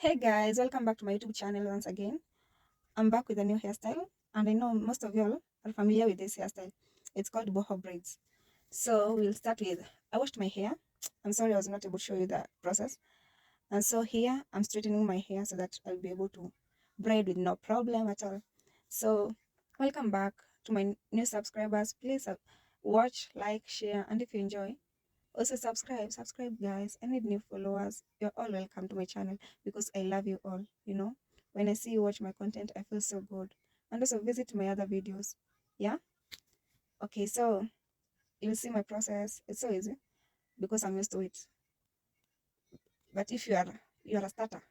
Hey guys, welcome back to my YouTube channel once again. I'm back with a new hairstyle, and I know most of y'all are familiar with this hairstyle. It's called boho braids. So we'll start with I washed my hair. I'm sorry I was not able to show you the process. And so here I'm straightening my hair so that I'll be able to braid with no problem at all. So welcome back to my new subscribers. Please watch, like, share, and if you enjoy, also subscribe guys. I need new followers. You're all welcome to my channel because I love you all. When I see you watch my content, I feel so good. And also visit my other videos. Yeah? Okay, so you'll see my process. It's so easy because I'm used to it. But if you are a starter,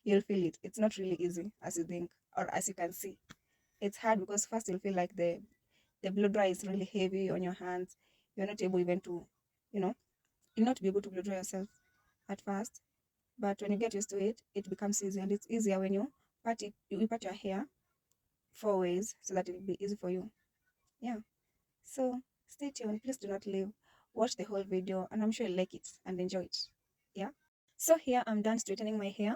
you'll feel it. It's not really easy as you think or as you can see. It's hard because first you'll feel like the blow dry is really heavy on your hands. You're not able even to, you know, you'll not be able to blow dry yourself at first. But when you get used to it, it becomes easy, and it's easier when you part your hair four ways so that it'll be easy for you. Yeah. So stay tuned. Please do not leave. Watch the whole video, and I'm sure you'll like it and enjoy it. Yeah. So here I'm done straightening my hair.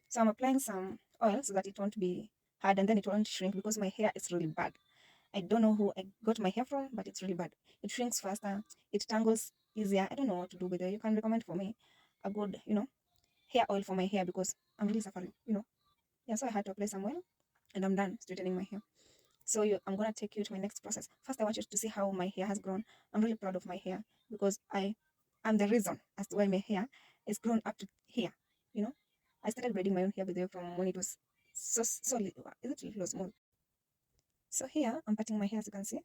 So I'm applying some oil so that it won't be hard and then it won't shrink because my hair is really bad. I don't know who I got my hair from, but it's really bad. It shrinks faster. It tangles easier. I don't know what to do with it. You can recommend for me a good, hair oil for my hair because I'm really suffering. Yeah, so I had to apply some oil and I'm done straightening my hair. So I'm gonna take you to my next process. First, I want you to see how my hair has grown. I'm really proud of my hair because I'm the reason as to why my hair is grown up to here. You know, I started braiding my own hair with the way from when it was so little. Is it little or small? So here I'm parting my hair as you can see,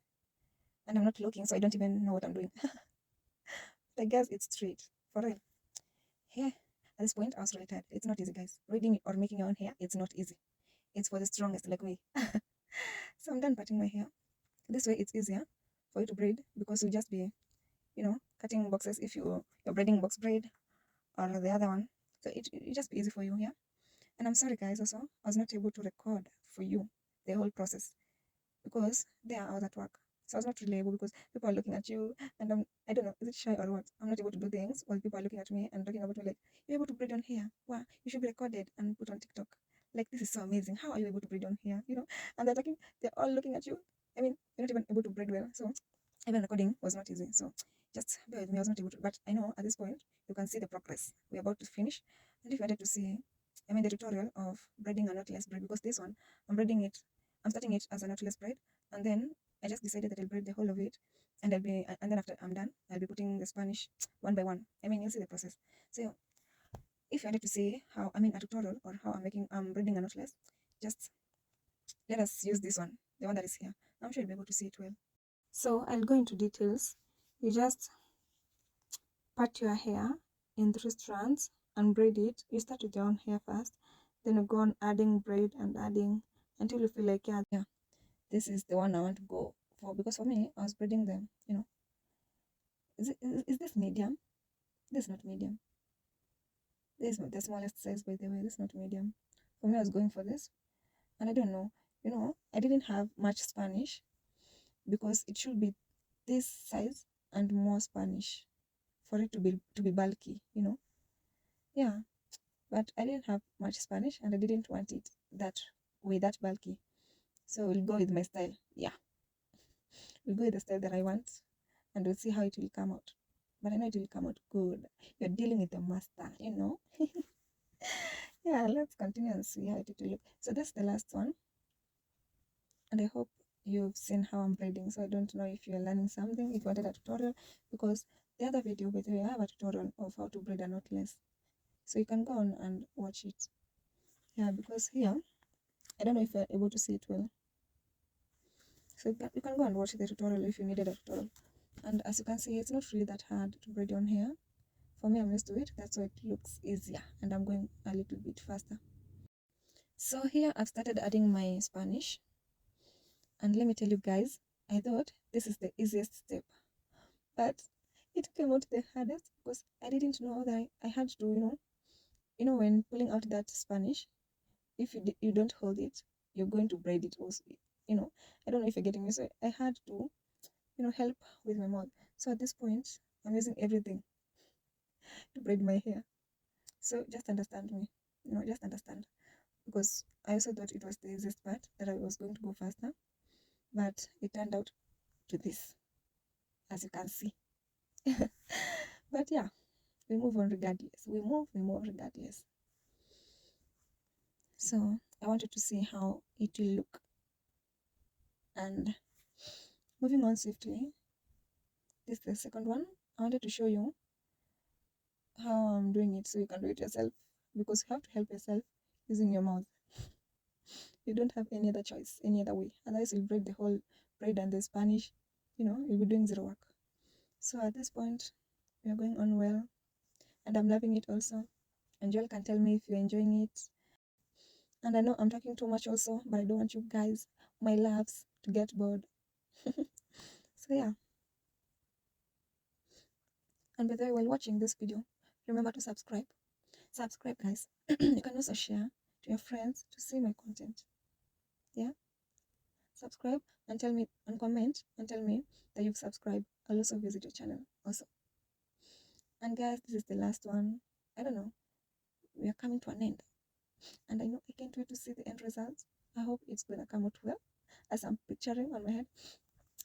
and I'm not looking, so I don't even know what I'm doing. I guess it's straight for real. Here at this point, I was really tired. It's not easy, guys. Braiding or making your own hair, it's not easy. It's for the strongest like me. So I'm done parting my hair. This way it's easier for you to braid because you'll just be, cutting boxes if you're braiding box braid or the other one. So it just be easy for you, yeah. And I'm sorry guys also, I was not able to record for you the whole process because I was at work. So I was not really able because people are looking at you and I don't know, is it shy or what? I'm not able to do things while people are looking at me and talking about me like, you're able to braid on here. Wow, you should be recorded and put on TikTok. Like this is so amazing. How are you able to braid on here? And they're all looking at you. I mean, you're not even able to braid well. So even recording was not easy. So just bear with me, I was not able to, but I know at this point you can see the progress. We're about to finish. And if you wanted to see, the tutorial of braiding a knotless braid, because this one I'm starting it as a knotless braid, and then I just decided that I'll braid the whole of it, and and then after I'm done, I'll be putting the Spanish one by one. You'll see the process. So if you wanted to see how, a tutorial or how I'm braiding a knotless, just let us use this one, the one that is here. I'm sure you'll be able to see it well. So I'll go into details. You just part your hair in 3 strands and braid it. You start with your own hair first, then you go on adding braid and adding until you feel like, yeah, this is the one I want to go for. Because for me, I was braiding them, is this medium? This is not medium. This is the smallest size, by the way. This is not medium. For me, I was going for this. And I don't know, I didn't have much Spanish because it should be this size and more Spanish for it to be bulky. Yeah, but I didn't have much Spanish and I didn't want it that way, that bulky. So we'll go with my style. Yeah, we'll go with the style that I want and we'll see how it will come out. But I know it will come out good. You're dealing with the master. Yeah, let's continue and see how it will look. So that's the last one. And I hope you've seen how I'm braiding. So I don't know if you're learning something, if you wanted a tutorial, because the other video, by the way, I have a tutorial of how to braid a knotless. So you can go on and watch it. Yeah, because here, I don't know if you're able to see it well. So you can go and watch the tutorial if you needed a tutorial. And as you can see, it's not really that hard to braid on here. For me, I'm used to it. That's why it looks easier. And I'm going a little bit faster. So here I've started adding my Spanish. And let me tell you guys, I thought this is the easiest step. But it came out the hardest because I didn't know that I had to, when pulling out that Spanish, if you don't hold it, you're going to braid it also. I don't know if you're getting me. So I had to, help with my mouth. So at this point, I'm using everything to braid my hair. So just understand me. just understand. Because I also thought it was the easiest part, that I was going to go faster, but it turned out to this, as you can see. But yeah, we move on regardless. We move regardless. So I wanted to see how it will look. And moving on swiftly, this is the second one. I wanted to show you how I'm doing it so you can do it yourself, because you have to help yourself using your mouth. You don't have any other choice, any other way. Otherwise, you'll break the whole braid and the Spanish, you'll be doing zero work. So at this point, we are going on well, and I'm loving it also. And Joel can tell me if you're enjoying it. And I know I'm talking too much also, but I don't want you guys, my loves, to get bored. So yeah. And by the way, while watching this video, remember to subscribe. Subscribe, guys. You can also share to your friends to see my content. Yeah. Subscribe and tell me and comment and tell me that you've subscribed. I'll also visit your channel also. And guys, this is the last one. I don't know. We are coming to an end. And I know I can't wait to see the end result. I hope it's gonna come out well, as I'm picturing on my head.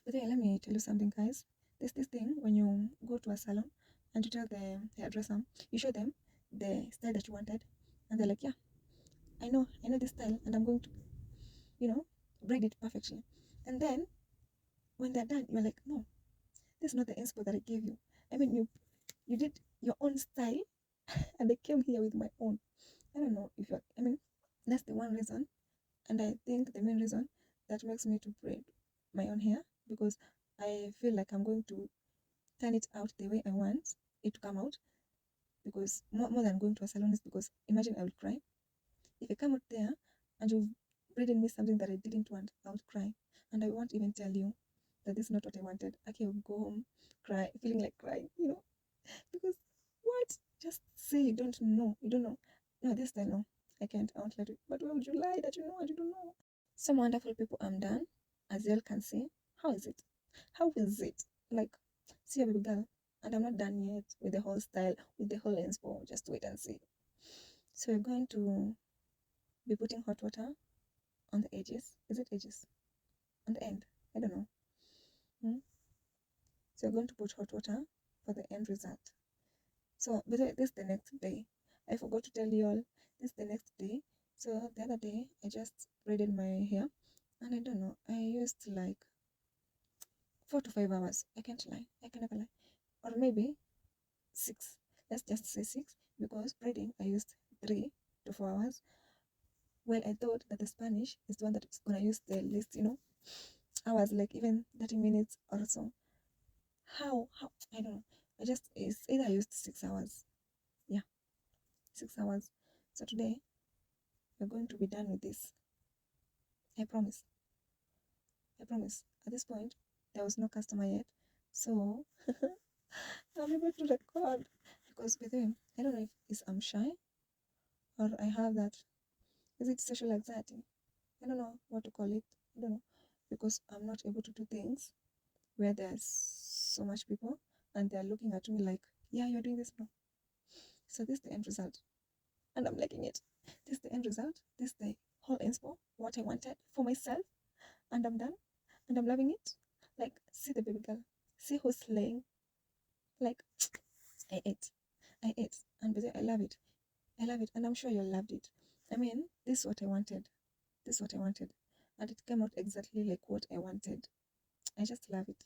But then let me tell you something, guys. There's this thing when you go to a salon and you tell the hairdresser, you show them the style that you wanted, and they're like, yeah, I know this style, and I'm going to, braid it perfectly. And then when they're done, you're like, no, this is not the inspo that I gave you. I mean, you did your own style, and I came here with my own. I don't know if you're. I mean, that's the one reason, and I think the main reason that makes me to braid my own hair, because I feel like I'm going to turn it out the way I want it to come out. Because more than going to a salon is because imagine I will cry if I come out there and you've braided me something that I didn't want. I would cry, and I won't even tell you that this is not what I wanted. Okay, I'll go home, cry, feeling like crying, because what? Just say you don't know. You don't know. No, this time no. I can't. I won't let you. But why would you lie that you know and you don't know? Some wonderful people, I'm done. As you all can see. How is it? How is it? Like, see a baby girl. And I'm not done yet with the whole style, with the whole inspo. Just wait and see. So we're going to be putting hot water on the edges. Is it edges? On the end? I don't know. So we're going to put hot water for the end result. So, but this is the next day. I forgot to tell you all. This is the next day. So the other day, I just braided my hair, and I don't know. I used like 4 to 5 hours. I can't lie. I can never lie. Or maybe 6. Let's just say 6, because braiding I used 3 to 4 hours. Well, I thought that the Spanish is the one that is gonna use the least, hours, like even 30 minutes or so. How? I don't know. It's either I used 6 hours. Yeah, 6 hours. So today we're going to be done with this. I promise. I promise. At this point, there was no customer yet, so I'm able to record. Because by the way, I don't know if it's I'm shy or I have that. Is it social anxiety? I don't know what to call it. I don't know, because I'm not able to do things where there's so much people and they're looking at me like, yeah, you're doing this now. So this is the end result, and I'm liking it. This is the end result. This is the whole inspo, what I wanted for myself, and I'm done, and I'm loving it. Like, see the baby girl, see who's slaying. Like, I ate, and I love it. I love it, and I'm sure you loved it. I mean, this is what I wanted. This is what I wanted, and it came out exactly like what I wanted. I just love it.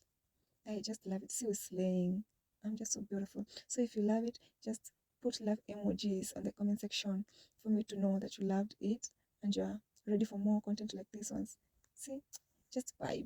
I just love it. See, who's slaying. I'm just so beautiful. So if you love it, just put love emojis on the comment section for me to know that you loved it and you're ready for more content like this ones. See, just bye.